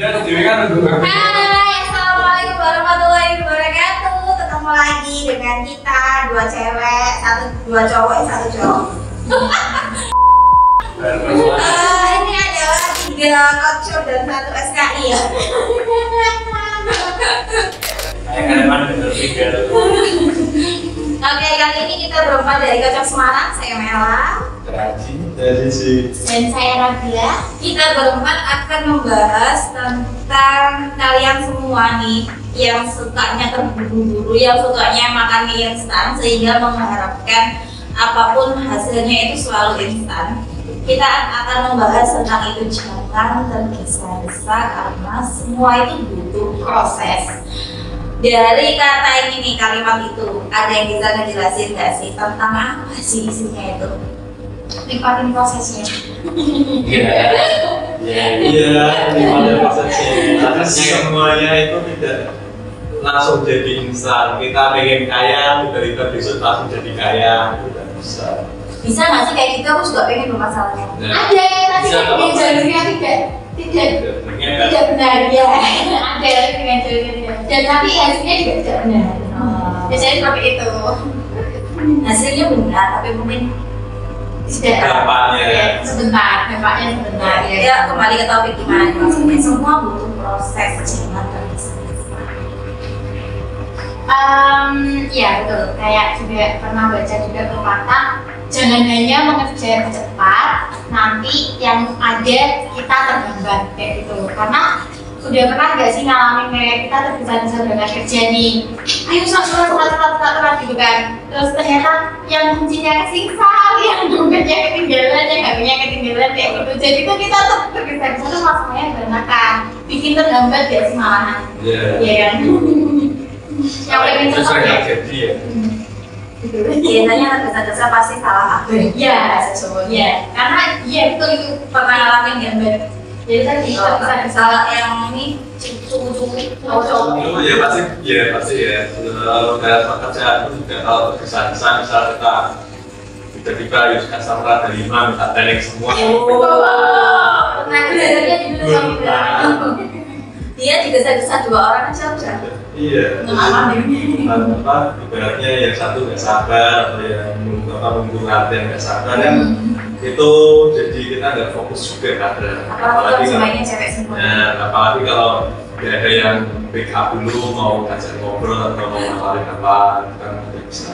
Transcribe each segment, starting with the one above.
Hai, assalamualaikum warahmatullahi wabarakatuh. Ketemu lagi dengan kita dua cewek, dua cowok, satu cowok. Ini adalah 3 coach dan 1 SKI ya. Oke, kali ini kita berempat dari Kocok Semarang. Saya Mela, dari si dan saya Rabia. Kita berempat akan membahas tentang kalian semua nih yang sukanya terburu-buru, yang sukanya makan mie instan sehingga mengharapkan apapun hasilnya itu selalu instan. Kita akan membahas tentang itu, jangan tergesa-gesa karena semua itu butuh proses. Dari kata ini nih, kalimat itu, ada yang bisa ngejelasin nggak sih tentang apa sih isinya itu? Nikmatin prosesnya. Iya, nikmatin prosesnya. Karena semuanya itu tidak langsung jadi instan. Kita pengen kaya, tiba-tiba besok langsung jadi kaya, tidak bisa. Bisa nggak sih kayak gitu? Aku juga pengen bermasalahnya. Nah, ada, tapi yang jalurnya tidak benar ya. Ada dengan jalurnya tidak. Dan tapi hasilnya juga tidak benar. Biasanya seperti itu. Hasilnya benar, tapi mungkin tidak. Dampaknya sebentar ya. Kembali ke topik gimana maksudnya. Semua butuh proses, jangan tergesa-gesa. Ya betul. Kayak juga pernah baca juga pepatah, jangan hanya mengejar cepat, nanti yang ada kita terhambat kayak gitu. Karena udah pernah nggak sih ngalamin kayak kita tergesa-gesa berangkat kerja nih, ayo satu gitu kan, terus ternyata yang kuncinya kesiksa, yang dompetnya ketinggalan, yang HP-nya ketinggalan kayak gitu. Jadi tuh kita tuh tergesa-gesa tuh masalahnya berantakan, bikin terhambat ya sih malahan. Iya kan? Yang lebih cepat ya. Biasanya tergesa-gesa pasti salah apa? Iya, karena iya betul itu pernah ngalamin ya Mbak. Jadi tadi salah yang ini cukup-cukup itu ya pasti ya. Dalam pekerjaan itu juga kalau tergesa-gesa, misal kita tiba-tiba harus customer ada 5 minta teknik semua. Nah belajarnya di dulu dia digesa-gesa 2 orang aja udah. Iya. Ibaratnya yang satu nggak sabar atau yang nunggu latihan nggak sabar kan, itu jadi kita nggak fokus juga kadang. Apalagi semuanya cewek semua. Ya, apalagi kalau nggak ada yang backup dulu mau ngajak ngobrol atau mau ngapalin apa, kan nggak bisa.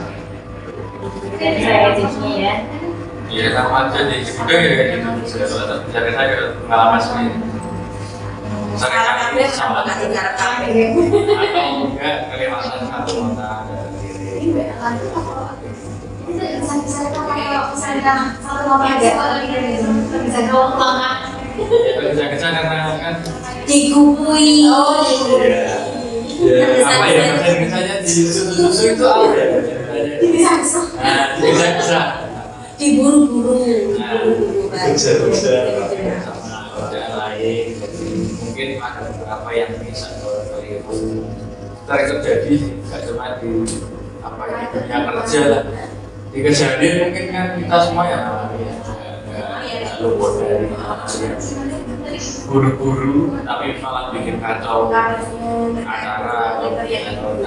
Jadi saya rezekinya ya. Iya, sama aja jadi juga ya kayak gitu. Bisa saya pengalaman sendiri. Sekarang kabel sama nggak tinggal kabel. Atau enggak kelewatan satu kota dari kerja karena kan digubui. Apa ya kerjanya di susu itu apa ya? Bisa diburu-buru. Kerjaan lain, mungkin ada beberapa yang bisa keliru terjadi, nggak cuma di apa ya dunia kerja lah, di keseharian mungkin kan kita semua ya nggak luput dari buru-buru tapi malah bikin kacau acara atau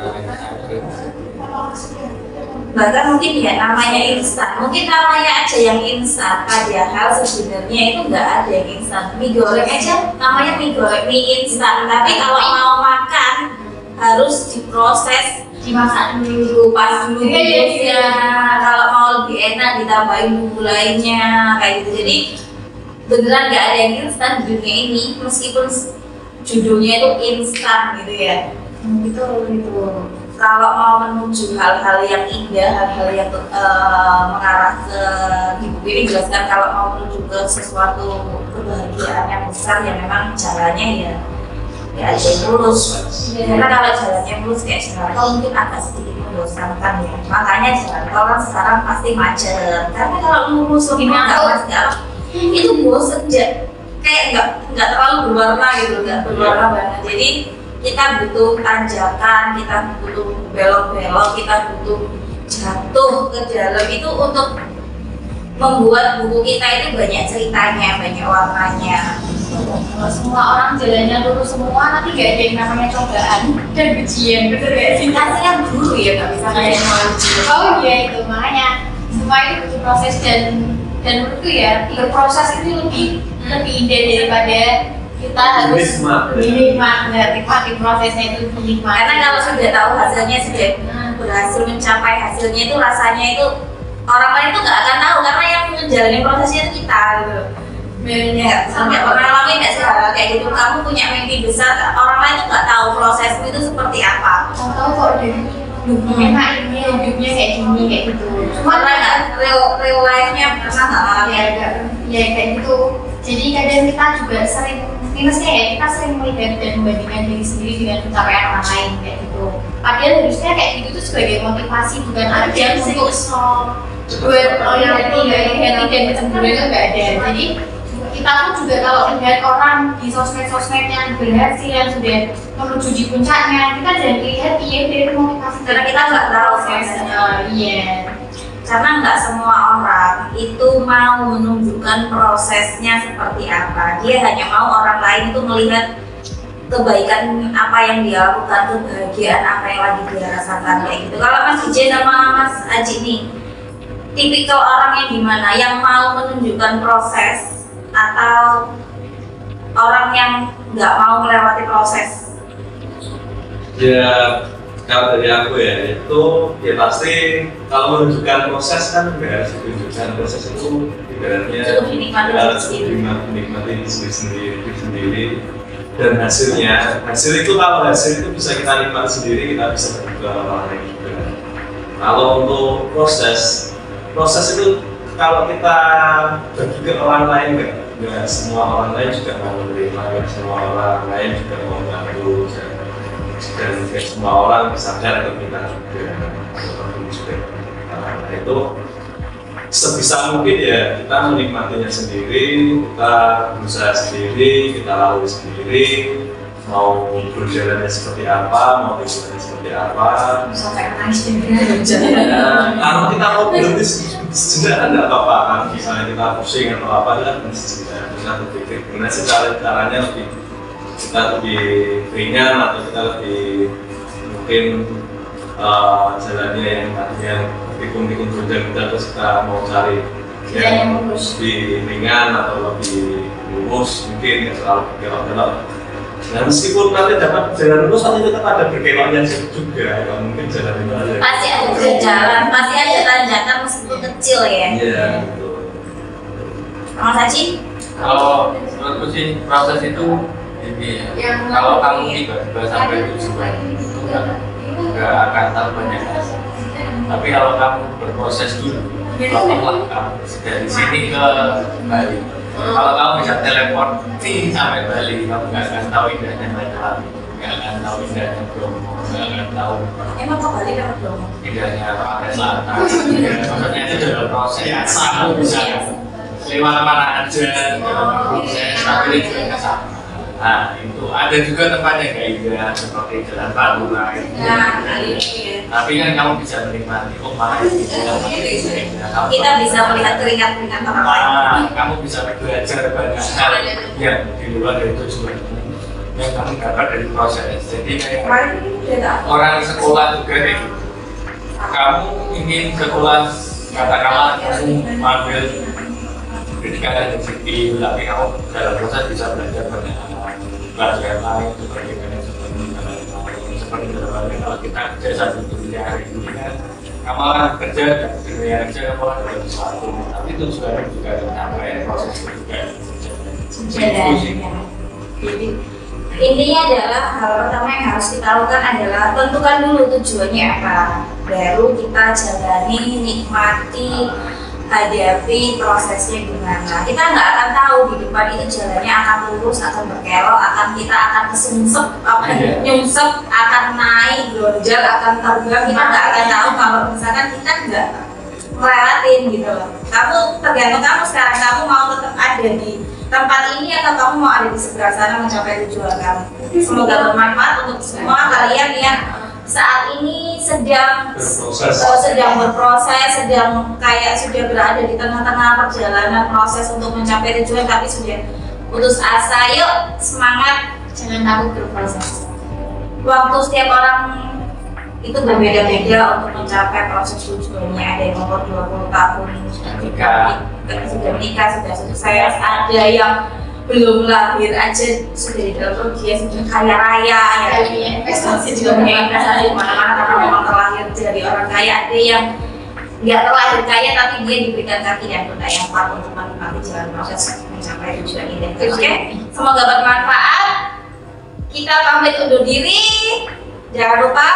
bahkan mungkin ya namanya instan, mungkin namanya aja yang instan, padahal sebenarnya itu nggak ada yang instan. Mie goreng aja namanya mie goreng, mie instan, tapi kalau mau makan harus diproses, dimasak dulu, pas dulu ya. Kalau mau lebih enak ditambahin bumbu lainnya kayak gitu. Jadi beneran nggak ada yang instan di dunia ini, meskipun judulnya itu instan gitu ya. Gitu. Kalau mau menuju hal-hal yang indah, hal-hal yang mengarah ke ibu ini jelaskan, kalau mau menuju ke sesuatu kebahagiaan yang besar ya memang jalannya ya aja lurus. Karena kalau jalannya lurus kayak jalan tol mungkin agak sedikit membosankan ya. Makanya jalan tol kan sekarang pasti macet. Karena kalau lurus gimana itu bosen aja, kayak nggak terlalu berwarna gitu, nggak berwarna banget. Jadi kita butuh tanjakan, kita butuh belok-belok, kita butuh jatuh ke dalam itu untuk membuat buku kita itu banyak ceritanya, banyak warnanya. Kalau semua orang jalannya lurus semua, nanti gak ada yang namanya cobaan dan ujian, betul gak sih? Kasihan guru ya nggak bisa kayak ujian. Oh iya itu, makanya semua itu butuh proses dan menurutku ya berproses itu lebih indah daripada kita harus menikmati prosesnya itu dinikmati. Karena kalau sudah tahu hasilnya, sudah berhasil mencapai hasilnya itu rasanya itu orang lain tuh nggak akan tahu karena yang menjalani prosesnya itu kita gitu. Ya, sampai pernah ngalamin nggak sih hal kayak gitu? Kamu punya mimpi besar, orang lain tuh nggak tahu prosesmu itu seperti apa. Tahu kok dari enak ini hidupnya kayak gini kayak gitu. Cuma nggak real life-nya pernah nggak ngalamin? Ya kayak gitu. Jadi kadang kita juga sering minusnya ya, kita sering melihat dan membandingkan diri sendiri dengan pencapaian orang lain kayak gitu. Padahal harusnya kayak gitu tuh sebagai motivasi, bukan aja untuk buat hati dan kecemburuan itu nggak ada. Jadi kita pun juga kalau melihat orang di sosmed yang berhasil yang sudah menuju di puncaknya, kita jadi lihat iya dari motivasi Karena kita nggak tahu prosesnya. Iya. Karena nggak semua orang itu mau menunjukkan prosesnya seperti apa. Dia hanya mau orang lain itu melihat kebaikan apa yang dia lakukan, kebahagiaan apa yang lagi dia rasakan kayak gitu. Kalau Mas Vijay sama Mas Aji nih, tipikal orang yang gimana? Yang mau menunjukkan proses atau orang yang nggak mau melewati proses? Ya, kalau dari aku ya, itu ya pasti kalau menunjukkan proses kan nggak harus ditunjukkan. Proses itu ibaratnya Cukup dinikmati harus sendiri. dinikmati sendiri dan hasil itu kalau hasil itu bisa kita nikmati sendiri, kita bisa bagi orang lain juga. Kalau untuk proses itu kalau kita bagi ke orang lain nggak semua orang lain juga mau menerima, nggak semua orang lain juga mau membantu, dan nggak semua orang sadar atau kita juga. Nah, itu sebisa mungkin ya kita menikmatinya sendiri, kita berusaha sendiri, kita lalui sendiri, mau berjalannya seperti apa, mau berjalannya seperti apa. Sampai nangis dan Kalau kita mau berhenti sejenak ada apa-apa kan, misalnya kita pusing atau apa kan bisa berpikir gimana sih caranya kita lebih ringan atau kita lebih mungkin jalannya yang tadinya tikung-tikung bunda-bunda terus kita mau cari yang lebih ringan atau lebih lurus mungkin nggak terlalu berkelok-kelok. Nah meskipun nanti dapat jalan lurus nanti tetap ada berkeloknya juga ya, mungkin jalan itu aja. pasti ada jalan, pasti ada tanjakan meskipun kecil ya. Iya betul. Mas Aji? Kalau menurutku sih proses itu ini ya, kalau kamu tiba-tiba sampai tujuan itu nggak akan tahu banyak. Tapi kalau kamu berproses dulu, kalau kamu dari sini ke Bali, kalau kamu bisa teleport sampai Bali, kamu nggak akan tahu indahnya Bali, nggak akan tahu indahnya Bromo, nggak akan tahu Emang ke Bali lewat Bromo? indahnya Pantai Selatan. Maksudnya itu dalam proses. Kamu bisa lewat mana aja dalam proses, tapi itu juga nggak sama. Nah itu ada juga tempatnya kayak indah seperti Jalan Pantura itu. Tapi kan kamu bisa menikmati mana yang indah. Kita bisa melihat keringat-keringat orang lain. Kamu bisa belajar banyak hal yang di luar dari tujuan yang kamu dapat dari proses. Jadi kayak orang sekolah juga kayak gitu. Kamu ingin sekolah katakanlah kamu ambil pendidikan yang sipil, tapi kamu dalam proses bisa belajar banyak pelajaran lain seperti manajemen seperti dalam kalau kita kerja satu dunia hari ini kan kamu akan kerja dan dunia kerja kamu akan dapat sesuatu, tapi itu juga sampai proses itu juga Jadi intinya adalah hal pertama yang harus kita lakukan adalah tentukan dulu tujuannya apa, baru kita jalani, nikmati, hadapi prosesnya gimana. Kita nggak akan tahu di depan itu jalannya akan lurus, akan berkelok, kita akan kesungsep, nyungsep, akan naik, gonjal, akan terbang. Kita nggak akan tahu kalau misalkan kita nggak melewati gitu loh. Kamu tergantung kamu sekarang, kamu mau tetap ada di tempat ini atau kamu mau ada di seberang sana mencapai tujuan kamu. Semoga bermanfaat untuk semua kalian yang saat ini sedang berproses, sedang kayak sudah berada di tengah-tengah perjalanan proses untuk mencapai tujuan, tapi sudah putus asa, yuk semangat. Jangan takut berproses. Waktu setiap orang itu berbeda-beda untuk mencapai proses tujuannya. Ada yang umur 20 tahun sudah menikah, sudah sukses, ada yang belum lahir aja sudah di dalam keluarga, sudah kaya raya ya. Investasi juga punya investasi kemana-mana karena memang terlahir dari orang kaya. Ada yang nggak terlahir kaya tapi dia diberikan kaki dan roda yang kuat untuk menikmati jalan proses mencapai tujuan ini. Oke, semoga bermanfaat. Kita pamit undur diri. Jangan lupa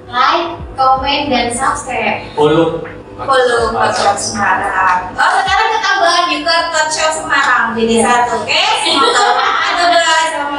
Like, komen, dan subscribe. Follow Talk Semarang. Oh, sekarang ketambahan juga Talk Semarang jadi satu. Oke, semoga bermanfaat. Assalamualaikum.